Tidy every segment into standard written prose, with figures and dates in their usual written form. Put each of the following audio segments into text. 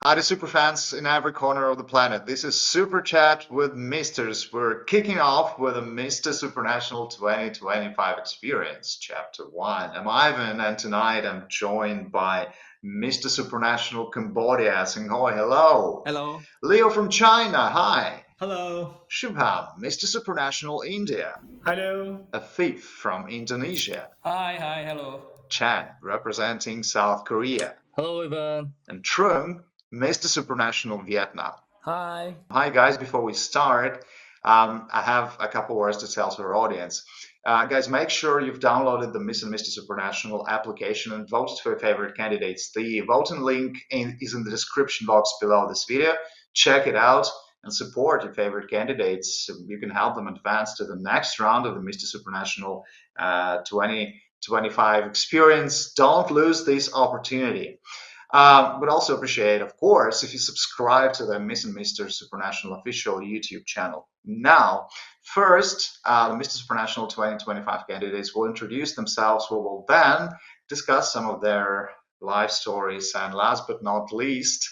Hi, the super fans in every corner of the planet. This is Super Chat with Misters. We're kicking off with a Mr. Supranational 2025 Experience, Chapter 1. I'm Ivan, and tonight I'm joined by Mr. Supranational Cambodia. Singhoy, hello. Hello. Leo from China, hi. Hello. Shubham, Mr. Supranational India. Hello. Afif from Indonesia. Hi, hello. Chan, representing South Korea. Hello, everyone. And Trung, Mr. Supranational Vietnam. Hi. Hi, guys. Before we start, I have a couple words to tell to our audience. Guys, make sure you've downloaded the Miss and Mr. Supranational application and voted for your favorite candidates. The voting link is in the description box below this video. Check it out and support your favorite candidates. You can help them advance to the next round of the Mr. Supranational 2025 experience. Don't lose this opportunity. But also appreciate, of course, if you subscribe to the Miss and Mr. Supranational official YouTube channel. Now, first, the Mr. Supranational 2025 candidates will introduce themselves. We will then discuss some of their life stories, and last but not least,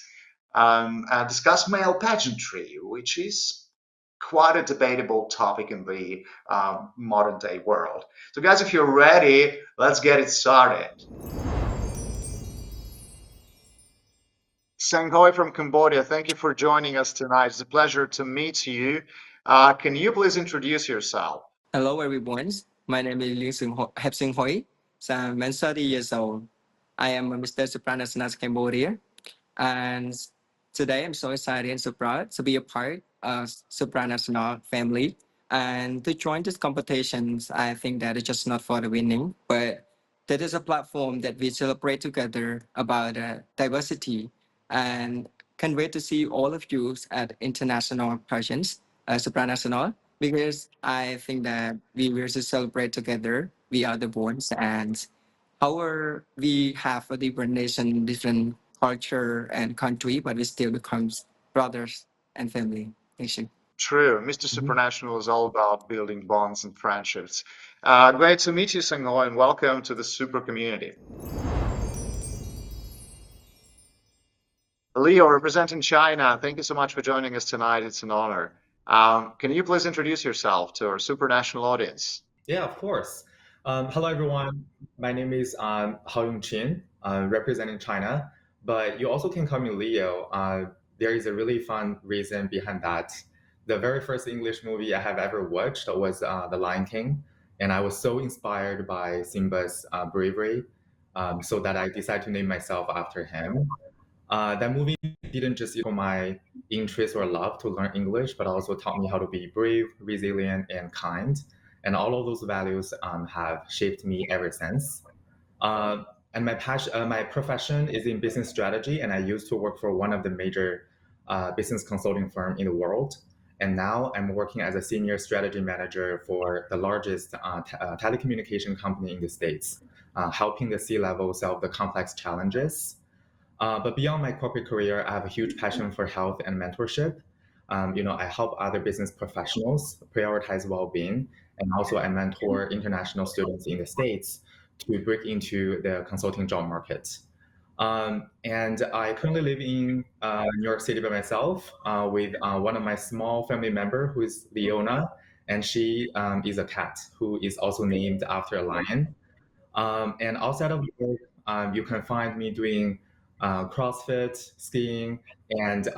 discuss male pageantry, which is quite a debatable topic in the modern day world. So, guys, if you're ready, let's get it started. Sanghoy from Cambodia, thank you for joining us tonight. It's a pleasure to meet you. Can you please introduce yourself? Hello, everyone. My name is Hep Sing Hoi. So I'm 30 years old. I am a Mr. Supranational Cambodia. And today I'm so excited and so proud to be a part of Supranational family. And to join this competition, I think that it's just not for the winning, but that is a platform that we celebrate together about diversity, and can't wait to see all of you at international pageants, supranational, because I think that we will just celebrate together. We are the ones, and however we have a different nation, different culture and country, but we still becomes brothers and family nation. True. Mr. Mhm. Supranational is all about building bonds and friendships. Great to meet you, Sanghoy, and welcome to the super community. Leo, representing China, thank you so much for joining us tonight. It's an honor. Can you please introduce yourself to our supranational audience? Yeah, of course. Hello, everyone. My name is Hao Yongqin, representing China, but you also can call me Leo. There is a really fun reason behind that. The very first English movie I have ever watched was The Lion King, and I was so inspired by Simba's bravery, so that I decided to name myself after him. That movie didn't just equal my interest or love to learn English, but also taught me how to be brave, resilient, and kind. And all of those values have shaped me ever since. And my profession is in business strategy, and I used to work for one of the major business consulting firm in the world. And now I'm working as a senior strategy manager for the largest telecommunication company in the States, helping the C-level solve the complex challenges. But beyond my corporate career, I have a huge passion for health and mentorship. I help other business professionals prioritize well-being, and also I mentor international students in the States to break into the consulting job market. And I currently live in New York City by myself with one of my small family member who is Leona, and she is a cat who is also named after a lion. And outside of work, you can find me doing CrossFit, skiing, and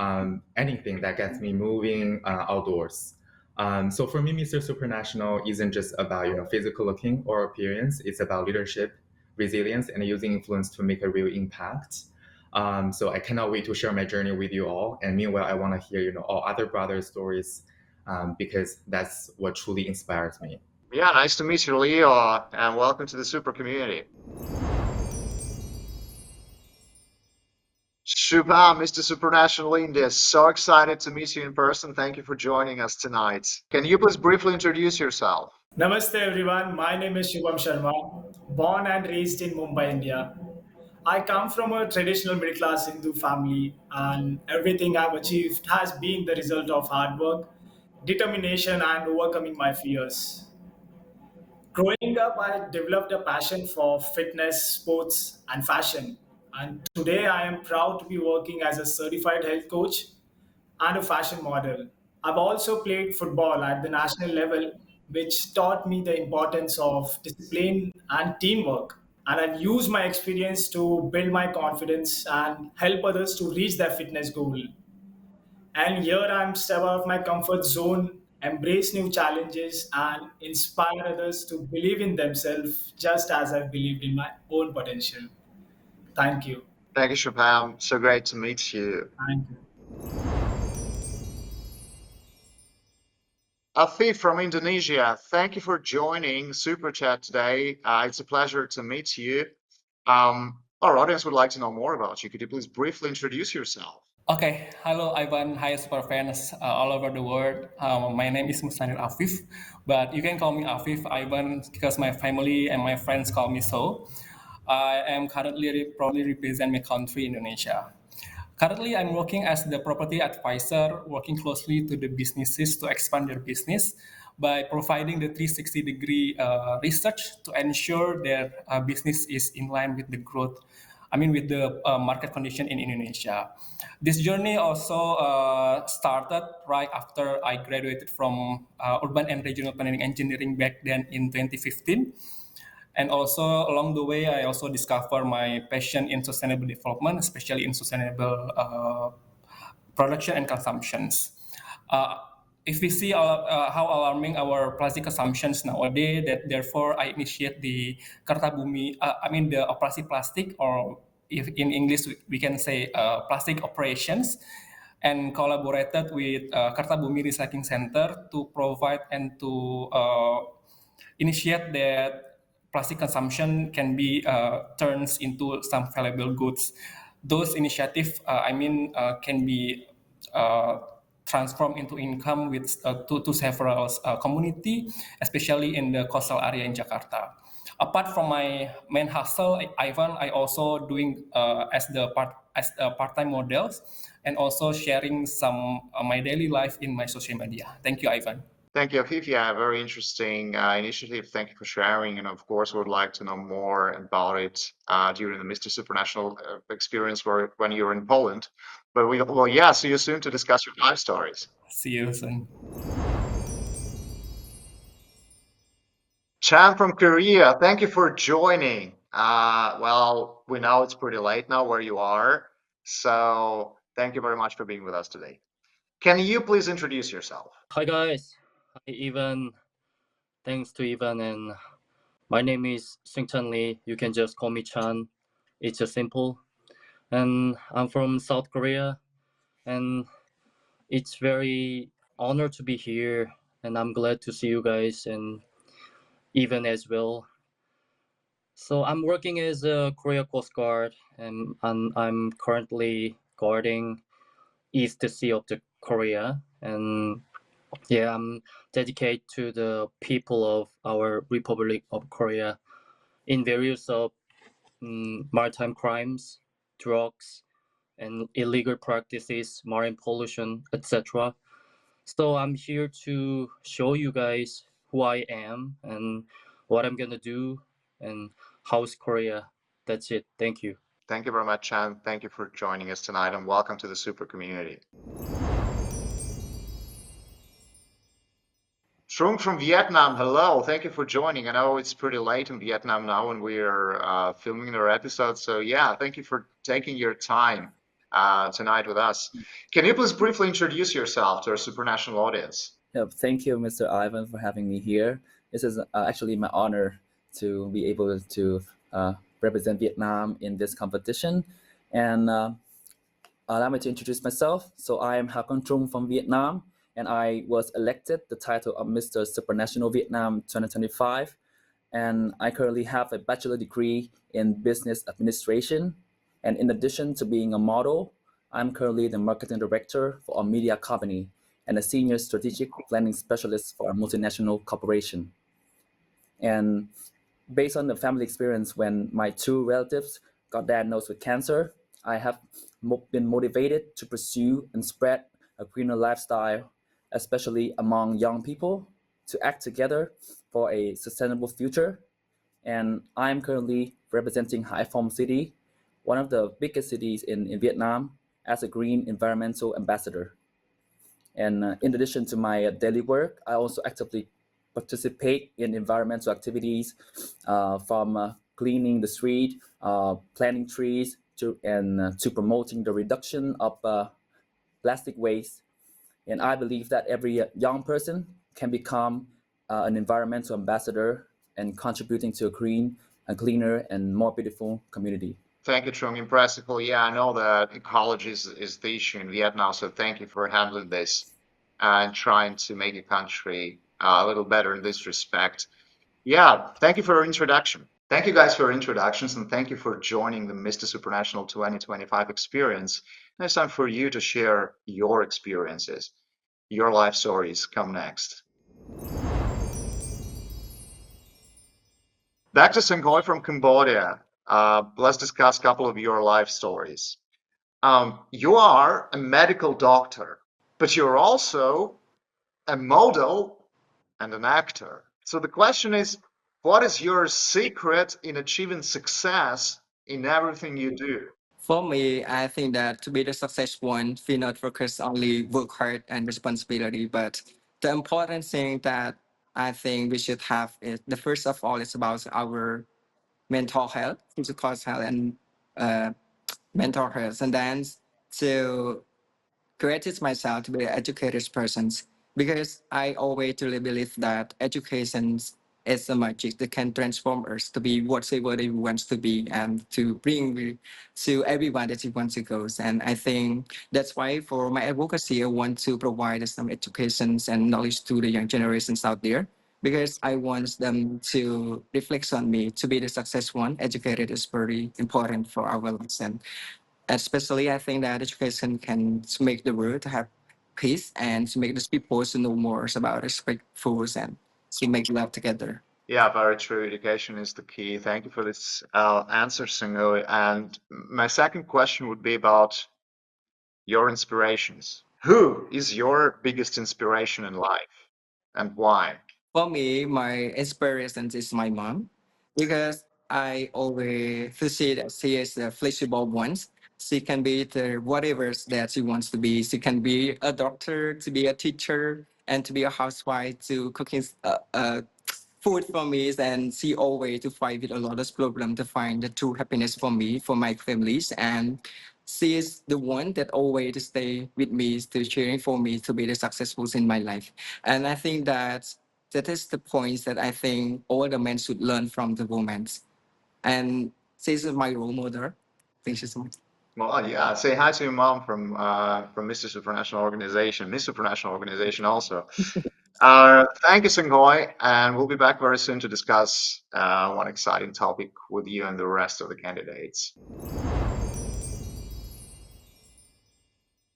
anything that gets me moving outdoors. So for me, Mr. Supranational isn't just about physical looking or appearance. It's about leadership, resilience, and using influence to make a real impact. So I cannot wait to share my journey with you all. And meanwhile, I want to hear all other brothers' stories because that's what truly inspires me. Yeah, nice to meet you, Leo, and welcome to the super community. Shubham, Mr. Supranational India, so excited to meet you in person. Thank you for joining us tonight. Can you please briefly introduce yourself? Namaste everyone, my name is Shubham Sharma, born and raised in Mumbai, India. I come from a traditional middle class Hindu family, and everything I've achieved has been the result of hard work, determination, and overcoming my fears. Growing up, I developed a passion for fitness, sports, and fashion. And today I am proud to be working as a certified health coach and a fashion model. I've also played football at the national level, which taught me the importance of discipline and teamwork. And I've used my experience to build my confidence and help others to reach their fitness goal. And here I'm step out of my comfort zone, embrace new challenges, and inspire others to believe in themselves just as I believed in my own potential. Thank you. Thank you, Shubham. So great to meet you. Thank you. Afif from Indonesia, thank you for joining Super Chat today. It's a pleasure to meet you. Our audience would like to know more about you. Could you please briefly introduce yourself? Okay, hello Ivan, hi super fans all over the world. My name is Musanir Afif, but you can call me Afif Ivan because my family and my friends call me so. I am currently proudly represent my country, Indonesia. Currently, I'm working as the property advisor, working closely to the businesses to expand their business by providing the 360-degree research to ensure their business is in line with the growth, with the market condition in Indonesia. This journey also started right after I graduated from urban and regional planning engineering back then in 2015. And also along the way, I also discover my passion in sustainable development, especially in sustainable production and consumptions. Uh, if we see how alarming our plastic consumptions nowadays, that therefore I initiate the Karta Bumi, the operasi plastic, or if in English we can say plastic operations, and collaborated with Karta Bumi Recycling Center to provide and to initiate that plastic consumption can be turns into some valuable goods. Those initiatives, can be uh, transformed into income with to several community, especially in the coastal area in Jakarta. Apart from my main hustle, Ivan, I also doing as a part-time models and also sharing some my daily life in my social media. Thank you, Ivan. Thank you, Afif. Yeah, very interesting initiative. Thank you for sharing. And of course, we would like to know more about it during the Mr. Supranational experience when you were in Poland. But well, yeah, see you soon to discuss your life stories. See you soon. Chan from Korea, thank you for joining. Well, we know it's pretty late now where you are. So thank you very much for being with us today. Can you please introduce yourself? Hi guys, hi Ivan. Thanks to Ivan, and my name is Sungchan Lee. You can just call me Chan. It's just simple. And I'm from South Korea, and it's very honored to be here. And I'm glad to see you guys and Ivan as well. So I'm working as a Korea Coast Guard, and I'm currently guarding East Sea of the Korea, and yeah, I'm dedicated to the people of our Republic of Korea in various of maritime crimes, drugs, and illegal practices, marine pollution, etc. So I'm here to show you guys who I am and what I'm gonna do and how's Korea. That's it. Thank you. Thank you very much, Chan. Thank you for joining us tonight and welcome to the Super community. Trung from Vietnam, hello. Thank you for joining. I know it's pretty late in Vietnam now and we're filming our episode. So yeah, thank you for taking your time tonight with us. Can you please briefly introduce yourself to our supranational audience? Yeah, thank you, Mr. Ivan, for having me here. This is actually my honor to be able to represent Vietnam in this competition. And allow me to introduce myself. So I am Hakon Trung from Vietnam, and I was elected the title of Mr. Supranational Vietnam 2025. And I currently have a bachelor degree in business administration. And in addition to being a model, I'm currently the marketing director for a media company and a senior strategic planning specialist for a multinational corporation. And based on the family experience, when my two relatives got diagnosed with cancer, I have been motivated to pursue and spread a greener lifestyle, especially among young people, to act together for a sustainable future. And I'm currently representing Hải Phòng City, one of the biggest cities in Vietnam as a green environmental ambassador. And in addition to my daily work, I also actively participate in environmental activities from cleaning the street, planting trees, to promoting the reduction of plastic waste. And I believe that every young person can become an environmental ambassador and contributing to a green, a cleaner, and more beautiful community. Thank you, Trung. Impressive. Yeah, I know that ecology is the issue in Vietnam, so thank you for handling this and trying to make your country a little better in this respect. Yeah, thank you for your introduction. Thank you guys for your introductions, and thank you for joining the Mr. Supranational 2025 experience. Now it's time for you to share your experiences. Your life stories come next. Back to Sanghoy from Cambodia. Let's discuss a couple of your life stories. You are a medical doctor, but you're also a model and an actor. So the question is, what is your secret in achieving success in everything you do? For me, I think that to be the successful one, we not focus only work hard and responsibility, but the important thing that I think we should have is the first of all is about our mental health, physical health, and uh, mental health, and then to created myself to be an educated person because I always truly believe that education is a magic that can transform us to be whatever they want to be and to bring to everyone that he wants to go. And I think that's why for my advocacy, I want to provide some education and knowledge to the young generations out there because I want them to reflect on me to be the success one. Educated is very important for our lives. And especially, I think that education can to make the world to have peace and to make those people to know more about respectful and to make love together. Yeah, very true. Education is the key. Thank you for this answer, Sanghoy. And my second question would be about your inspirations. Who is your biggest inspiration in life and why? For me, my inspiration is my mom because I always see that she is a flexible one. She can be the whatever that she wants to be. She can be a doctor, to be a teacher, and to be a housewife, to cooking food for me. And she always to fight with a lot of problem to find the true happiness for me, for my families. And she is the one that always stay with me, to cheering for me to be the successful in my life. And I think that is the points that I think all the men should learn from the women. And she's my role model. Thank you so much. Well, yeah, say hi to your mom from Mr. Supranational Organization, Miss Supranational Organization also. Thank you, Sanghoy, and we'll be back very soon to discuss one exciting topic with you and the rest of the candidates.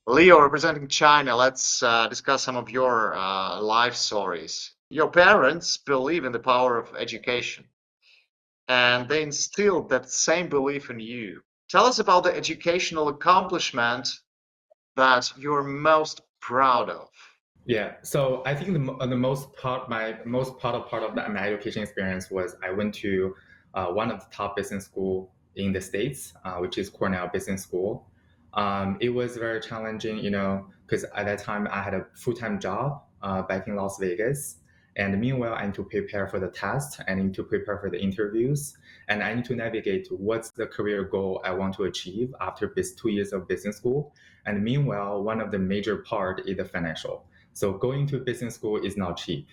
Leo, representing China, let's discuss some of your life stories. Your parents believe in the power of education, and they instilled that same belief in you. Tell us about the educational accomplishment that you're most proud of. Yeah, so I think my most part of my education experience was I went to one of the top business school in the States, which is Cornell Business School. It was very challenging, because at that time I had a full-time job back in Las Vegas. And meanwhile, I need to prepare for the test, I need to prepare for the interviews, and I need to navigate what's the career goal I want to achieve after 2 years of business school. And meanwhile, one of the major part is the financial. So going to business school is not cheap.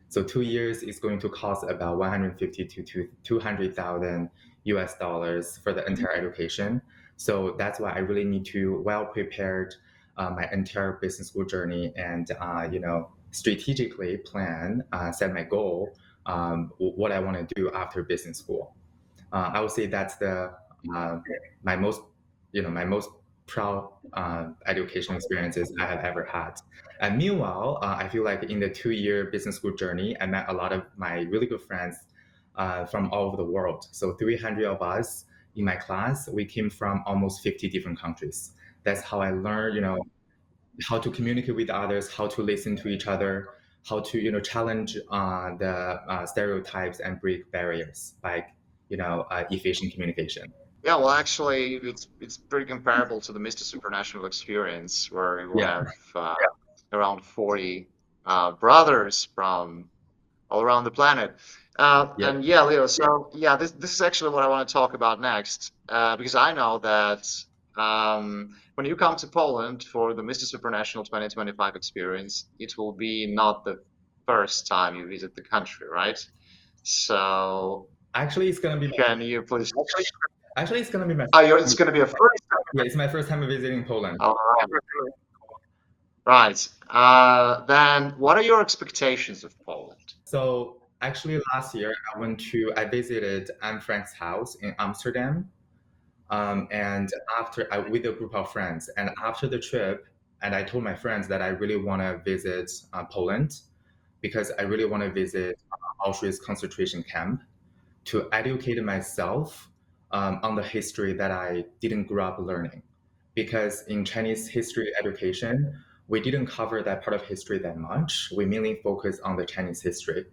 So 2 years is going to cost about 150 to 200,000 US dollars for the entire education. So that's why I really need to well prepared my entire business school journey and strategically plan, set my goal, what I want to do after business school. I would say that's the my most my most proud education experiences I have ever had. And meanwhile, I feel like in the 2 year business school journey, I met a lot of my really good friends from all over the world. So 300 of us in my class, we came from almost 50 different countries. That's how I learned, how to communicate with others, how to listen to each other, how to challenge the stereotypes and break barriers by efficient communication. Yeah, well, actually, it's pretty comparable to the Mr. Supranational experience, where you will Yeah. have around 40 brothers from all around the planet. Yep. And yeah, Leo, so yeah, this is actually what I want to talk about next, because I know that when you come to Poland for the Mr. Supranational 2025 experience, it will be not the first time you visit the country, right? So Actually, it's gonna be can you please? actually it's gonna be my Oh, it's going to be a first time. yeah, it's my first time visiting Poland. All right. Right. Then what are your expectations of Poland? So actually last year I visited Anne Frank's house in Amsterdam. And with a group of friends, and after the trip, and I told my friends that I really want to visit Poland because I really want to visit Auschwitz concentration camp to educate myself on the history that I didn't grow up learning. Because in Chinese history education, we didn't cover that part of history that much. We mainly focus on the Chinese history.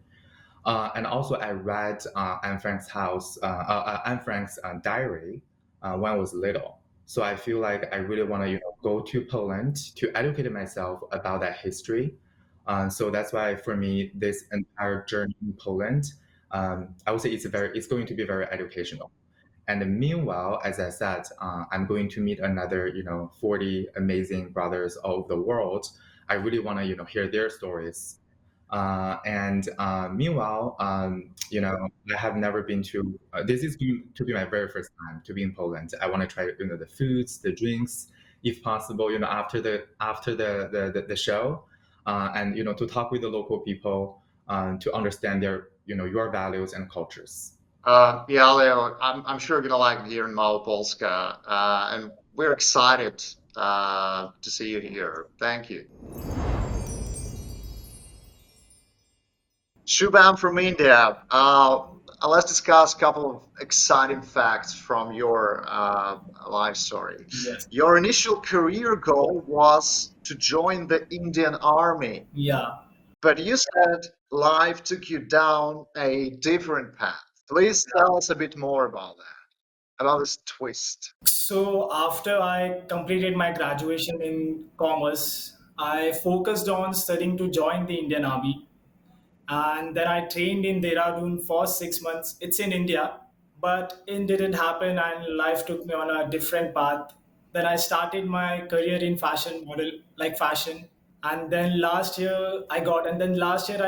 And also, I read Anne Frank's diary when I was little. So I feel like I really want to, go to Poland to educate myself about that history. So that's why, for me, this entire journey in Poland, I would say it's going to be very educational. And meanwhile, as I said, I'm going to meet another, 40 amazing brothers all over the world. I really want to, hear their stories. And meanwhile, I have never been to. This is going to be my very first time to be in Poland. I want to try, the foods, the drinks, if possible. After the show, and to talk with the local people, to understand their, your values and cultures. Yeah, Leo, I'm sure you're gonna like it here in Małopolska, and we're excited to see you here. Thank you. Shubham from India. Let's discuss a couple of exciting facts from your life story. Yes. Your initial career goal was to join the Indian Army, Yeah. but you said life took you down a different path. Please tell us a bit more about that, about this twist. So after I completed my graduation in commerce, I focused on studying to join the Indian Army. And then I trained in Dehradun for 6 months. It's in India, but it didn't happen, and life took me on a different path. Then I started my career in fashion model, like fashion. And then last year I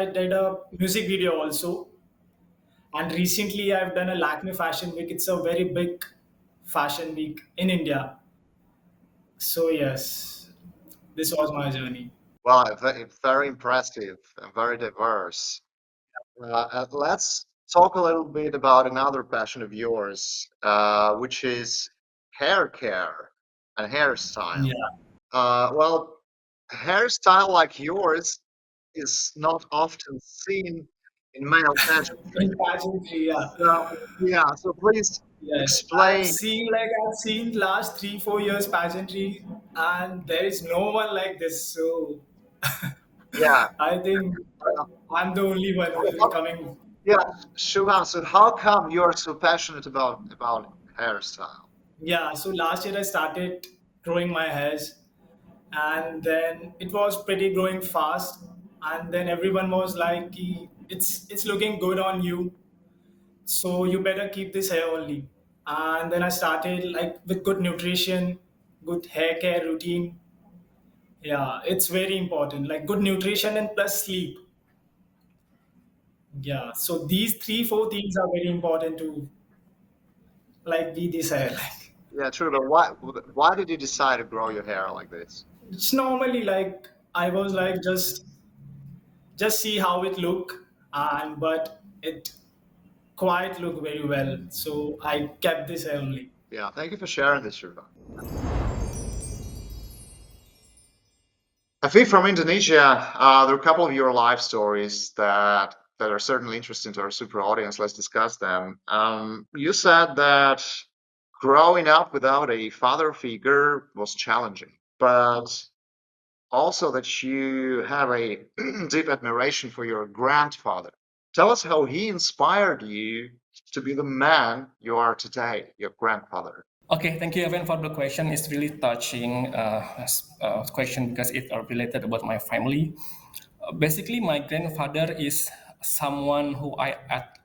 did a music video also. And recently I've done a Lakme Fashion Week. It's a very big fashion week in India. So yes, this was my journey. Wow, very impressive and very diverse. Let's talk a little bit about another passion of yours, which is hair care and hairstyle. Yeah. Well, hairstyle like yours is not often seen in male pageantry. In pageantry, yeah. So, yeah, so please Yes, explain. I've seen last 3 4 years pageantry, and there is no one like this. So Yeah, I think uh, I'm the only one who will coming. yeah, Shubham, so how come you're so passionate about hairstyle? Yeah. So last year I started growing my hairs, and then it was pretty growing fast, and then everyone was like, "Ki, it's looking good on you, so you better keep this hair only." And then I started like with good nutrition, good hair care routine. Yeah, it's very important. Like good nutrition and plus sleep. Yeah. So these 3 4 things are very important to like be this hair. Like Yeah, true, but why did you decide to grow your hair like this? it's normally like I was like just see how it look, and but it quite look very well. So I kept this hair only. Yeah, thank you for sharing this, Shubham. I think from Indonesia, there are a couple of your life stories that are certainly interesting to our super audience. Let's discuss them. You said that growing up without a father figure was challenging, but also that you have a deep admiration for your grandfather. Tell us how he inspired you to be the man you are today, your grandfather. Okay, thank you, Evan, for the question. It's really touching question because it are related about my family. Basically, my grandfather is someone who I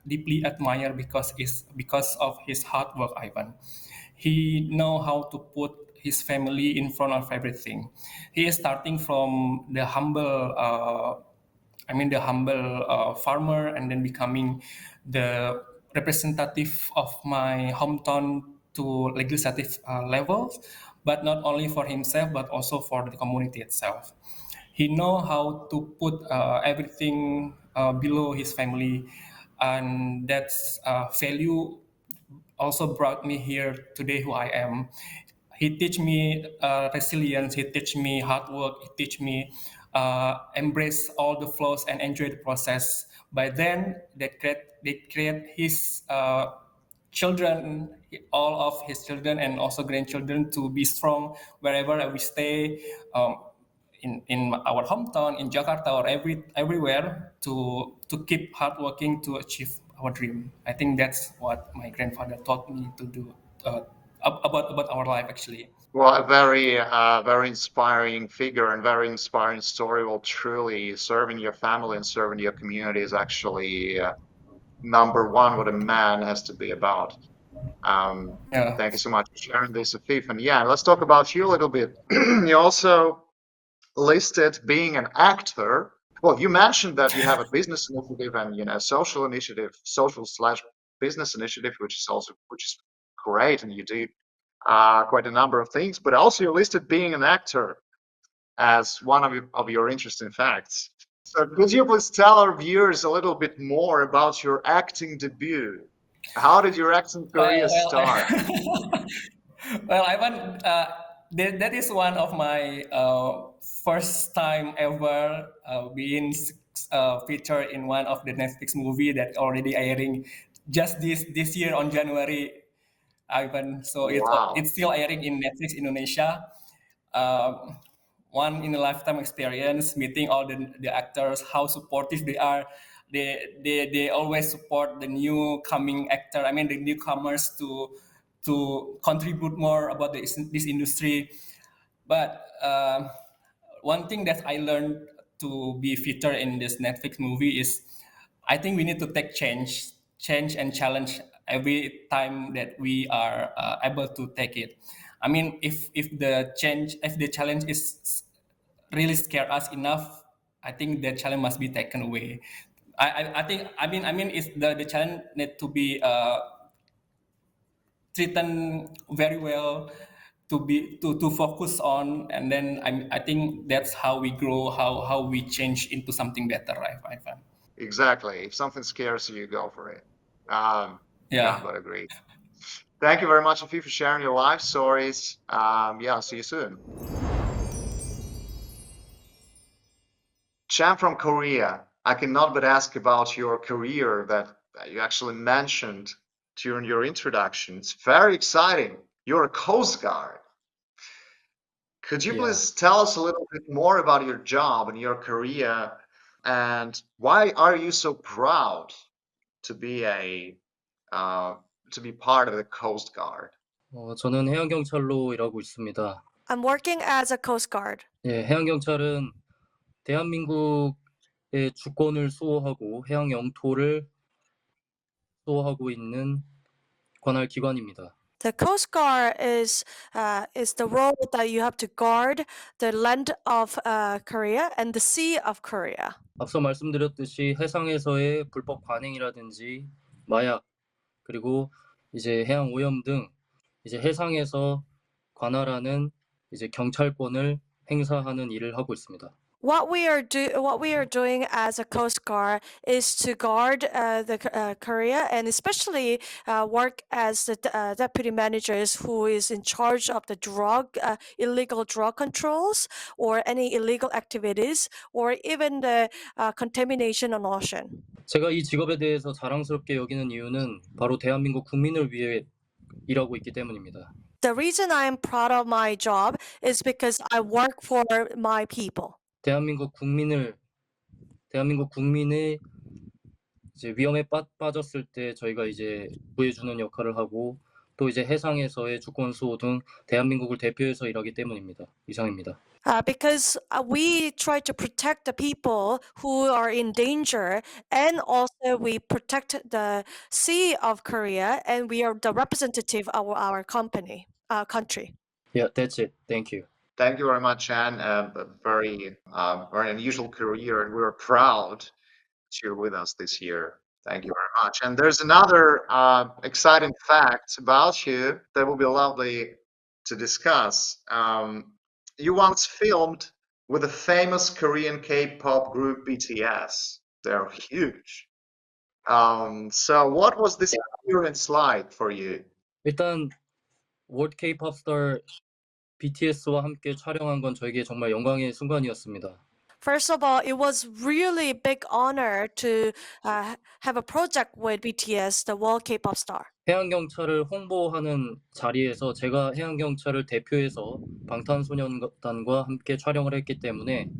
deeply admire because of his hard work, Ivan. He know how to put his family in front of everything. He is starting from the humble the humble farmer, and then becoming the representative of my hometown to legislative levels, but not only for himself, but also for the community itself. He know how to put everything below his family, and that's value also brought me here today who I am. He teach me resilience. He teach me hard work. He teach me embrace all the flaws and enjoy the process. By then, they create his children, all of his children and also grandchildren to be strong wherever we stay. In our hometown in Jakarta or everywhere to keep hard working to achieve our dream. I think that's what my grandfather taught me to do about our life actually. Well, a very inspiring figure and very inspiring story. Well, truly, serving your family and serving your community is actually number one what a man has to be about. Um, Yeah. Thank you so much for sharing this, Afif. And yeah, let's talk about you a little bit. You also listed being an actor. Well, you mentioned that you have a business initiative and social initiative, social slash business initiative, which is great, and you do quite a number of things. But also, you listed being an actor as one of your interesting facts. So, could you please tell our viewers a little bit more about your acting debut? How did your acting career Well, start? well, Ivan, that is one of my first time ever being featured in one of the Netflix movie that already airing just this year on January, Ivan. So Wow. it's still airing in Netflix Indonesia. Um, One in a lifetime experience, meeting all the actors, how supportive they are. They always support the new coming actor. I mean the newcomers to contribute more about this industry. But one thing that I learned to be fitter in this Netflix movie is I think we need to take change and challenge every time that we are able to take it. I mean, if the challenge is really scare us enough, I think the challenge must be taken away. I think I mean it's the challenge need to be treated very well to focus on, and then I think that's how we grow, how we change into something better, right, Ivan? Exactly. If something scares you, go for it. Yeah. Can't but agree. Thank you very much, Afi, for sharing your life stories. Yeah, see you soon. Cham from Korea, I cannot but ask about your career that you actually mentioned during your introduction. It's very exciting. You're a Coast Guard. Could you Yeah. please tell us a little bit more about your job and your career, and why are you so proud to be to be part of the Coast Guard? 저는 해양경찰로 일하고 있습니다. I'm working as a Coast Guard. 예, 해양경찰은 대한민국의 주권을 수호하고 해양 영토를 수호하고 있는 관할 기관입니다. The Coast Guard is the role that you have to guard the land of Korea and the sea of Korea. 앞서 말씀드렸듯이 해상에서의 불법 관행이라든지 마약 그리고 이제 해양 오염 등 이제 해상에서 관할하는 이제 경찰권을 행사하는 일을 하고 있습니다. What we are doing as a Coast Guard is to guard the Korea, and especially work as the deputy managers who is in charge of the illegal drug controls or any illegal activities or even the contamination on ocean. 제가 이 직업에 대해서 자랑스럽게 여기는 이유는 바로 대한민국 국민을 위해 일하고 있기 때문입니다. The reason I am proud of my job is because I work for my people. 대한민국 국민의 이제 위험에 빠졌을 때 저희가 이제 구해주는 역할을 하고 또 이제 해상에서의 주권 수호 등 대한민국을 대표해서 일하기 때문입니다. 이상입니다. Because we try to protect the people who are in danger, and also we protect the sea of Korea, and we are the representative of our company, country. Yeah, that's it. Thank you. Thank you very much, Chan. A very unusual career, and we're proud that you're with us this year. Thank you very much. And there's another exciting fact about you that will be lovely to discuss. You once filmed with the famous Korean K-pop group BTS. They're huge. So what was this experience like for you? 일단 월드 K-pop 스타 BTS와 함께 촬영한 건 저에게 정말 영광의 순간이었습니다. First of all, it was really big honor to have a project with BTS, the world K-pop star. 해양경찰을 홍보하는 자리에서 제가 해양경찰을 대표해서 방탄소년단과 함께 촬영을 했기 때문에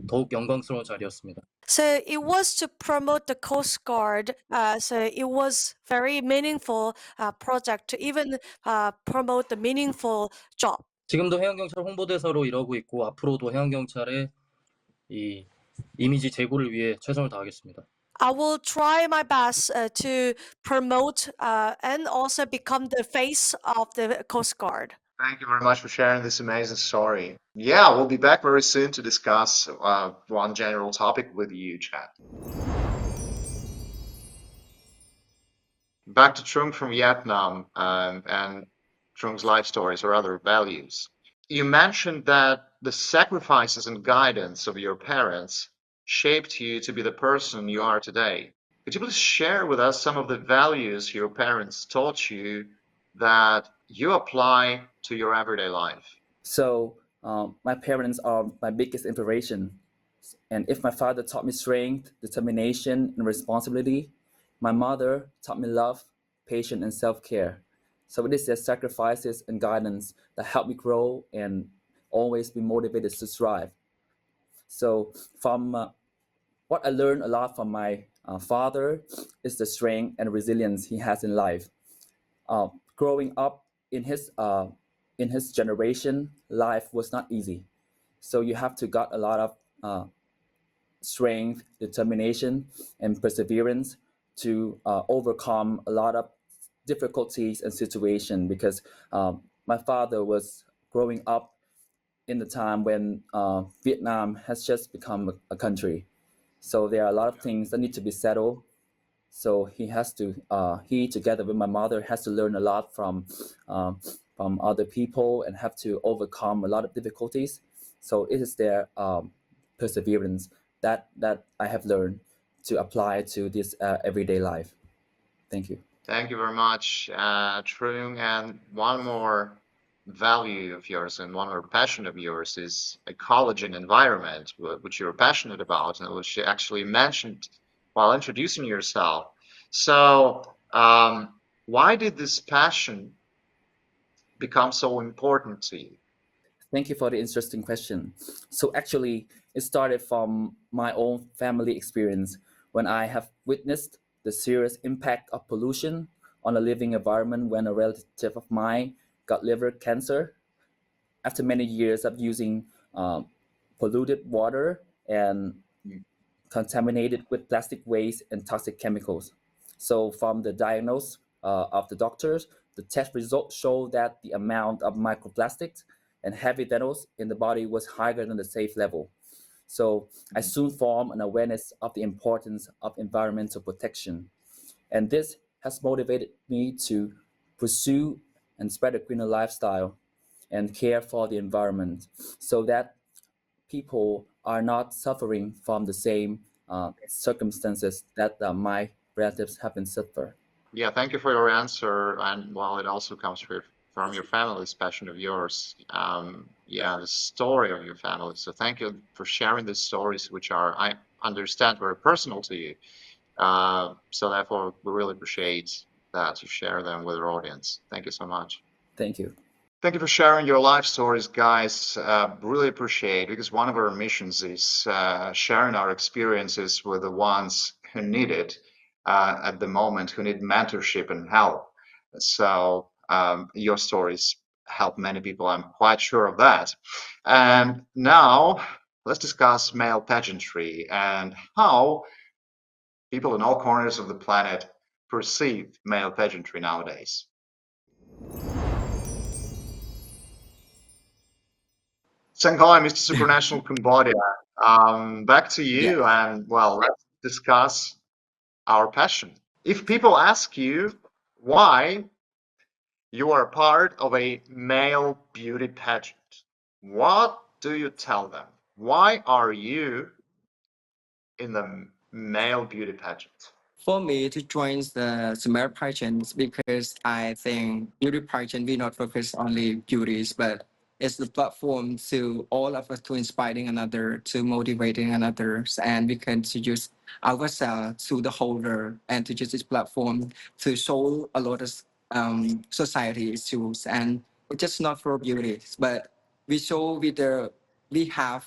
더욱 영광스러운 자리였습니다. So it was to promote the Coast Guard. So it was very meaningful project to even promote the meaningful job. 지금도 해양경찰 홍보대사로 일하고 있고 앞으로도 해양경찰의 이 이미지 제고를 위해 최선을 다하겠습니다. I will try my best to promote and also become the face of the Coast Guard. Thank you very much for sharing this amazing story. Yeah, we'll be back very soon to discuss one general topic with you, Chad. Back to Trung from Vietnam and Trung's life stories or other values. You mentioned that the sacrifices and guidance of your parents shaped you to be the person you are today. Could you please share with us some of the values your parents taught you that you apply to your everyday life? So my parents are my biggest inspiration. And if my father taught me strength, determination, and responsibility, my mother taught me love, patience, and self-care. So it is their sacrifices and guidance that help me grow and always be motivated to strive. So from what I learned a lot from my father is the strength and resilience he has in life. Growing up in his generation, life was not easy. So you have to got a lot of strength, determination, and perseverance to overcome a lot of difficulties and situations because my father was growing up in the time when Vietnam has just become a country. So there are a lot of things that need to be settled. So he together with my mother has to learn a lot from other people and have to overcome a lot of difficulties. So it is their perseverance that I have learned to apply to this everyday life. Thank you. Thank you very much, Trung. And one more value of yours and one more passion of yours is ecology and environment, which you're passionate about and which you actually mentioned while introducing yourself. So why did this passion become so important to you? Thank you for the interesting question. So actually, it started from my own family experience when I have witnessed the serious impact of pollution on a living environment when a relative of mine got liver cancer after many years of using polluted water and contaminated with plastic waste and toxic chemicals. So from the diagnosis of the doctors, the test results showed that the amount of microplastics and heavy metals in the body was higher than the safe level. So I soon formed an awareness of the importance of environmental protection. And this has motivated me to pursue and spread a greener lifestyle and care for the environment so that people are not suffering from the same circumstances that my relatives have been suffering. Yeah, thank you for your answer. And while it also comes from your family's passion of yours, the story of your family. So thank you for sharing these stories, which are, I understand, very personal to you. So therefore, we really appreciate that you share them with our audience. Thank you so much. Thank you. Thank you for sharing your life stories, guys. Really appreciate it because one of our missions is sharing our experiences with the ones who need it. at the moment who need mentorship and help. So your stories help many people. I'm quite sure of that. And now let's discuss male pageantry and how people in all corners of the planet perceive male pageantry nowadays. Shanghai, Mr. Supranational Cambodia. Back to Yeah. you, and well, let's discuss our passion. If people ask you why you are part of a male beauty pageant, what do you tell them? Why are you in the male beauty pageant? For me to join the summer pageants because I think beauty pageant we not focus only beauties, but it's the platform to all of us to inspiring another, to motivating others, and we can to use ourselves to the holder and to use this platform to show a lot of society issues, and it's just not for beauties, but we show with the we have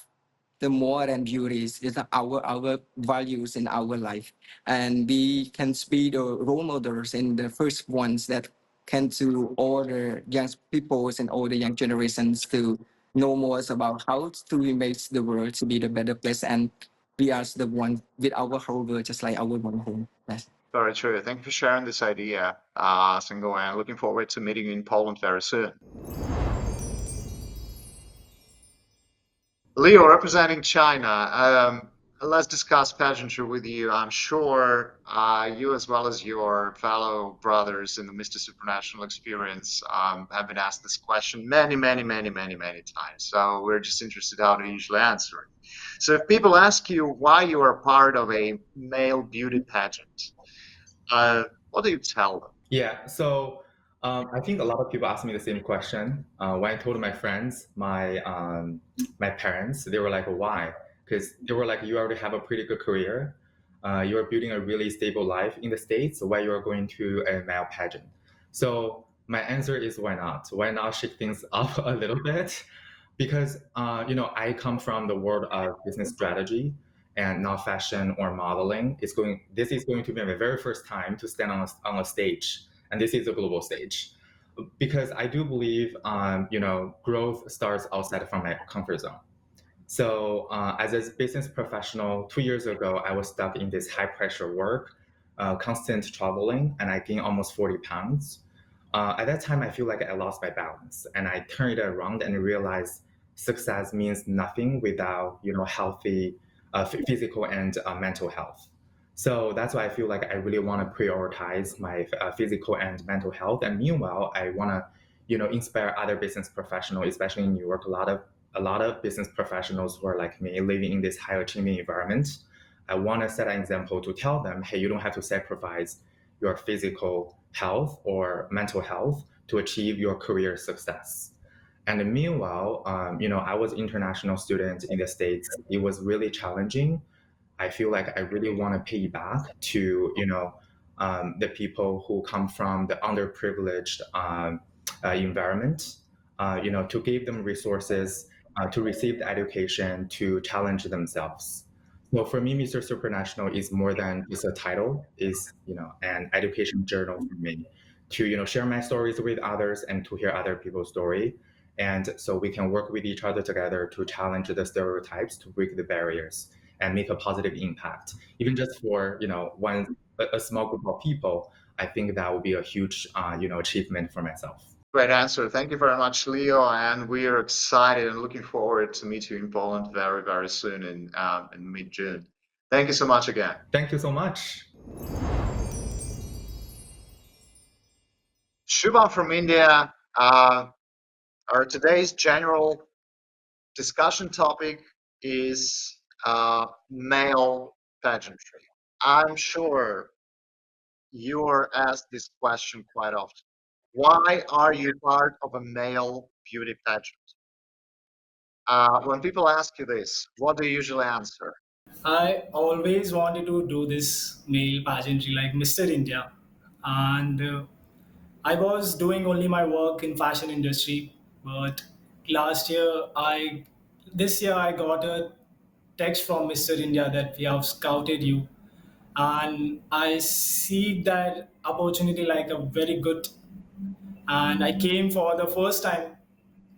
the more than beauties is our values in our life, and we can be the role models and the first ones that can to all the young peoples and all the young generations to know more about how to make the world to be the better place, and we are the one with our whole world just like our one home. Yes. Very true. Thank you for sharing this idea, Singo, and looking forward to meeting you in Poland very soon. Leo, representing China, let's discuss pageantry with you. I'm sure you, as well as your fellow brothers in the Mr. Supranational experience, have been asked this question many, many, many, many, many times. So we're just interested how to usually answer it. So if people ask you why you are part of a male beauty pageant, what do you tell them? Yeah, so I think a lot of people ask me the same question. When I told my friends, my parents, they were like, "Why?" Because they were like, "You already have a pretty good career. You are building a really stable life in the States. Why you are going to a male pageant?" So my answer is, why not? Why not shake things up a little bit? Because I come from the world of business strategy and not fashion or modeling. This is going to be my very first time to stand on a stage, and this is a global stage, because I do believe growth starts outside from my comfort zone. So as a business professional, 2 years ago, I was stuck in this high pressure work, constant traveling, and I gained almost 40 pounds. At that time, I feel like I lost my balance, and I turned it around and realized success means nothing without healthy physical and mental health. So that's why I feel like I really want to prioritize my physical and mental health. And meanwhile, I want to inspire other business professionals, especially in New York. A lot of business professionals who are like me, living in this high achieving environment. I want to set an example to tell them, hey, you don't have to sacrifice your physical health or mental health to achieve your career success. And meanwhile, I was international student in the States. It was really challenging. I feel like I really want to pay back to the people who come from the underprivileged environment. To give them resources to receive the education to challenge themselves. So for me, Mr. Supranational is more than just a title. Is an education journal for me to share my stories with others and to hear other people's story, and so we can work with each other together to challenge the stereotypes, to break the barriers, and make a positive impact. Even just for a small group of people, I think that would be a huge achievement for myself. Great answer. Thank you very much, Leo. And we are excited and looking forward to meet you in Poland very, very soon in mid-June. Thank you so much again. Thank you so much. Shubham from India. Our today's general discussion topic is male pageantry. I'm sure you are asked this question quite often. Why are you part of a male beauty pageant? When people ask you this, what do you usually answer? I always wanted to do this male pageantry like Mr. India, and I was doing only my work in fashion industry. But last year, this year I got a text from Mr. India that we have scouted you, and I see that opportunity like a very good. And I came for the first time.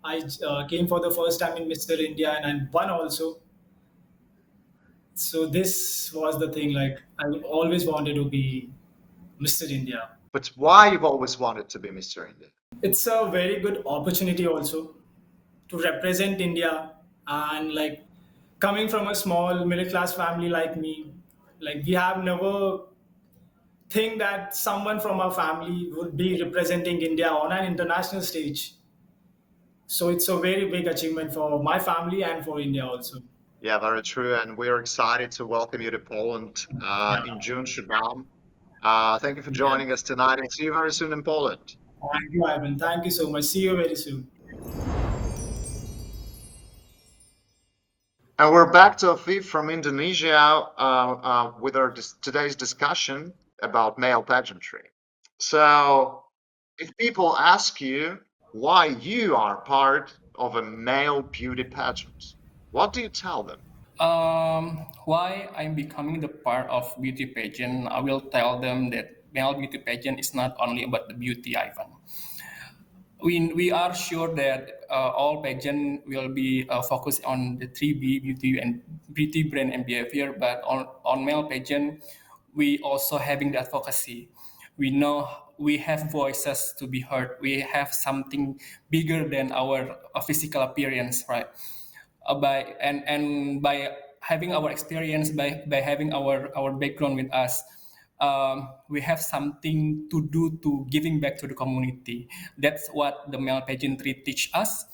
I came for the first time in Mr. India, and I won also. So this was the thing. Like I always wanted to be Mr. India. But why you've always wanted to be Mr. India? It's a very good opportunity also to represent India, and like coming from a small middle class family like me, like we have never think that someone from our family would be representing India on an international stage. So it's a very big achievement for my family and for India also. Yeah, very true. And we're excited to welcome you to Poland Yeah. in June, Shubham. Thank you for Yeah. joining us tonight and see you very soon in Poland. Thank you, Ivan. Thank you so much. See you very soon. And we're back to Afif from Indonesia with our today's discussion about male pageantry. So, if people ask you why you are part of a male beauty pageant, what do you tell them? Why I'm becoming the part of beauty pageant, I will tell them that male beauty pageant is not only about the beauty, Ivan. We are sure that all pageant will be focused on the 3B beauty and beauty, brand, and behavior, but on male pageant, we also having the advocacy. We know we have voices to be heard. We have something bigger than our physical appearance, right? By having our experience, by having our background with us, we have something to do to giving back to the community. That's what the male pageantry teach us.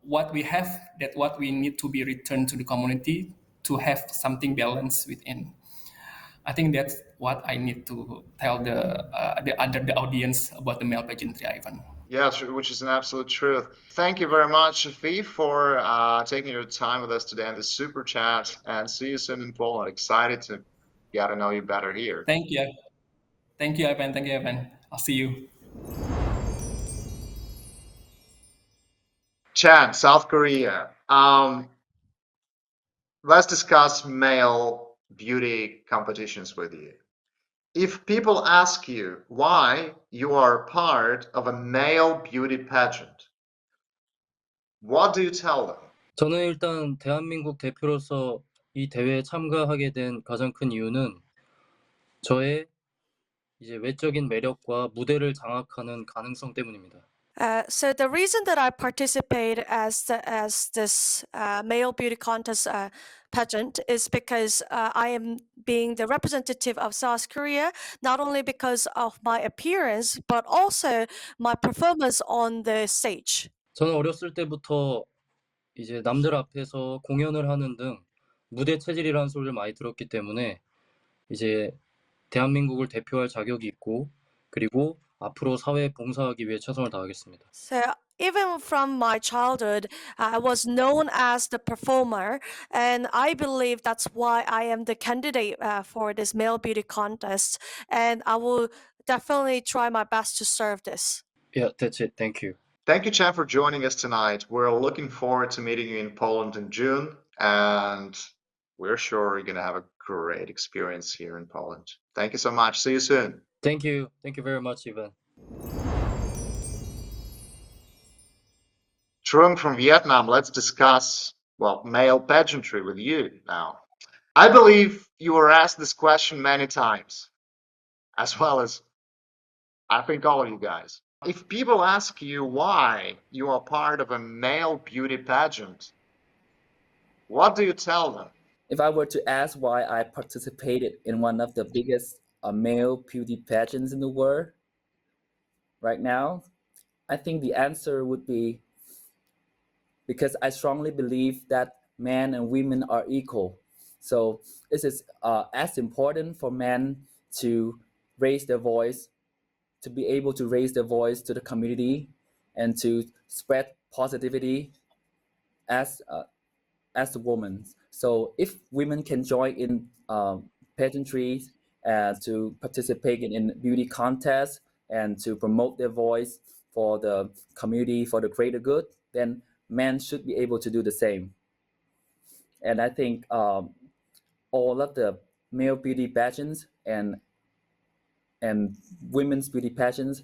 What we have, that what we need to be returned to the community to have something balanced within. I think that's what I need to tell the audience about the male pageantry, Ivan. Yes, which is an absolute truth. Thank you very much, Afif, for taking your time with us today in this super chat. And see you soon in Poland. Excited to get to know you better here. Thank you. Thank you, Ivan. Thank you, Ivan. I'll see you. Chan, South Korea. Let's discuss male beauty competitions with you. If people ask you why you are part of a male beauty pageant, what do you tell them? 저는 일단 대한민국 대표로서 이 대회에 참가하게 된 가장 큰 이유는 저의 이제 외적인 매력과 무대를 장악하는 가능성 때문입니다. So the reason that I participate as this male beauty contest pageant is because I am being the representative of South Korea, not only because of my appearance, but also my performance on the stage. 저는 어렸을 때부터 이제 남들 앞에서 공연을 하는 등 무대 체질이라는 소리를 많이 들었기 때문에 이제 대한민국을 대표할 자격이 있고 그리고 앞으로 사회에 봉사하기 위해 최선을 다하겠습니다. So even from my childhood, I was known as the performer, and I believe that's why I am the candidate for this male beauty contest, and I will definitely try my best to serve this. Yeah, that's it. Thank you. Thank you, Chan, for joining us tonight. We're looking forward to meeting you in Poland in June, and we're sure you're going to have a great experience here in Poland. Thank you so much. See you soon. Thank you. Thank you very much, Ivan. Trung from Vietnam, let's discuss, well, male pageantry with you now. I believe you were asked this question many times, as well as I think all of you guys. If people ask you why you are part of a male beauty pageant, what do you tell them? If I were to ask why I participated in one of the biggest male beauty pageants in the world right now, I think the answer would be because I strongly believe that men and women are equal. So this is as important for men to raise their voice, to be able to raise their voice to the community and to spread positivity as the women. So if women can join in pageantry to participate in beauty contests and to promote their voice for the community, for the greater good, then men should be able to do the same. And I think all of the male beauty pageants and women's beauty pageants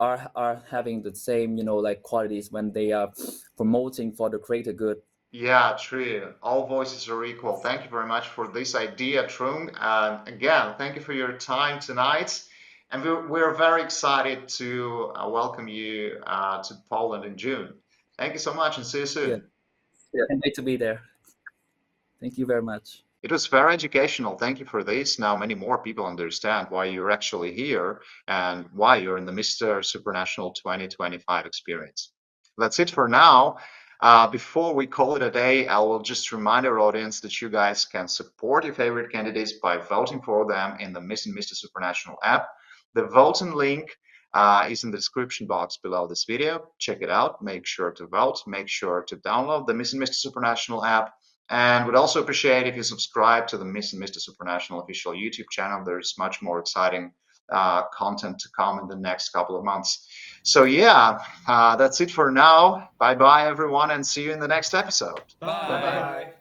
are having the same, like qualities when they are promoting for the greater good. Yeah, true. All voices are equal. Thank you very much for this idea, Trung. And again, thank you for your time tonight. And we're very excited to welcome you to Poland in June. Thank you so much and see you Yeah, soon. can't wait to be there. Thank you very much. It was very educational. Thank you for this. Now many more people understand why you're actually here and why you're in the Mr. Supranational 2025 experience. That's it for now. Before we call it a day, I will just remind our audience that you guys can support your favorite candidates by voting for them in the Miss and Mr. Supranational app. The voting link is in the description box below this video. Check it out. Make sure to vote. Make sure to download the Miss and Mr. Supranational app. And would also appreciate if you subscribe to the Miss and Mr. Supranational official YouTube channel. There's much more exciting content to come in the next couple of months. So yeah, that's it for now. Bye bye everyone, and see you in the next episode. Bye.